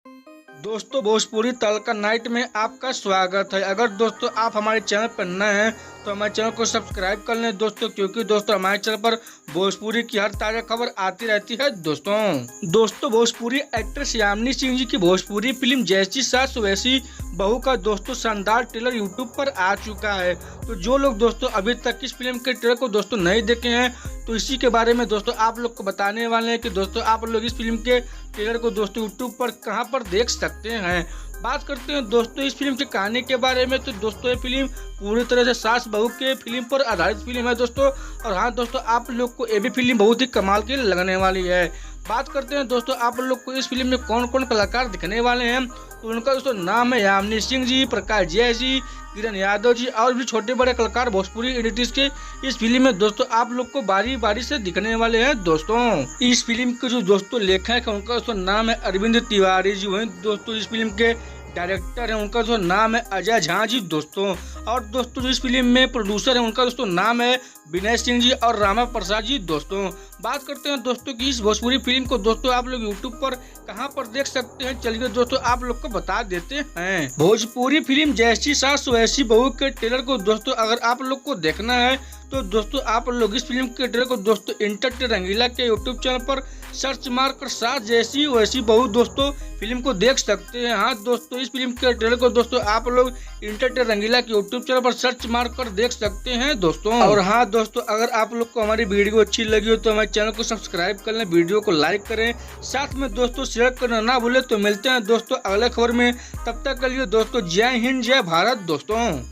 दोस्तों भोजपुरी तड़का नाइट में आपका स्वागत है। अगर दोस्तों आप हमारे चैनल पर नए हैं तो हमारे चैनल को सब्सक्राइब कर लें दोस्तों, क्योंकि दोस्तों हमारे चैनल पर भोजपुरी की हर ताजा खबर आती रहती है। दोस्तों भोजपुरी एक्ट्रेस यामिनी सिंह जी की भोजपुरी फिल्म जैसी सास वैसी बहू का दोस्तों शानदार ट्रेलर यूट्यूब पर आ चुका है। तो जो लोग दोस्तों अभी तक इस फिल्म के ट्रेलर को दोस्तों नहीं देखे हैं तो इसी के बारे में दोस्तों आप लोग को बताने वाले हैं कि दोस्तों आप लोग इस फिल्म के ट्रेलर को दोस्तों यूट्यूब पर कहां पर देख सकते हैं। बात करते हैं दोस्तों इस फिल्म की कहानी के बारे में। तो दोस्तों ये फिल्म पूरी तरह से सास बहू के फिल्म पर आधारित फिल्म है दोस्तों। और हाँ दोस्तों, आप लोग को ये भी फिल्म बहुत ही कमाल की लगने वाली है। बात करते हैं दोस्तों आप लोग को इस फिल्म में कौन कौन कलाकार दिखने वाले हैं। तो उनका दोस्तों नाम है यामिनी सिंह जी, प्रकाश जय जी, किरण यादव जी और भी छोटे बड़े कलाकार भोजपुरी इंडस्ट्रीज के इस फिल्म में दोस्तों आप लोग को बारी बारी से दिखने वाले हैं। दोस्तों इस फिल्म के जो दोस्तों लेखक है उनका दोस्तों नाम है अरविंद तिवारी जी। वहीं दोस्तों इस फिल्म के डायरेक्टर है उनका जो नाम है अजय झा जी दोस्तों। और दोस्तों जो इस फिल्म में प्रोड्यूसर है उनका दोस्तों नाम है विनय सिंह जी और रामा प्रसाद जी दोस्तों। बात करते हैं दोस्तों कि इस भोजपुरी फिल्म को दोस्तों आप लोग यूट्यूब पर कहां पर देख सकते हैं। चलिए दोस्तों आप लोग को बता देते हैं। भोजपुरी फिल्म जैसी सास वैसी बहू के ट्रेलर को दोस्तों अगर आप लोग को देखना है तो दोस्तों आप लोग इस फिल्म के ट्रेलर को दोस्तों इंटरटेन रंगीला के यूट्यूब चैनल पर सर्च मार कर सास जैसी वैसी बहू दोस्तों फिल्म को देख सकते हैं। हाँ दोस्तों, इस फिल्म के ट्रेलर को दोस्तों आप लोग इंटरटेन रंगीला के यूट्यूब चैनल पर सर्च मार कर देख सकते हैं दोस्तों। और हाँ दोस्तों, अगर आप लोग को हमारी वीडियो अच्छी लगी हो तो हमारे चैनल को सब्सक्राइब कर लें, वीडियो को लाइक करें, साथ में दोस्तों शेयर करना ना भूलें। तो मिलते हैं दोस्तों अगले खबर में, तब तक के लिए दोस्तों जय हिंद जय भारत दोस्तों।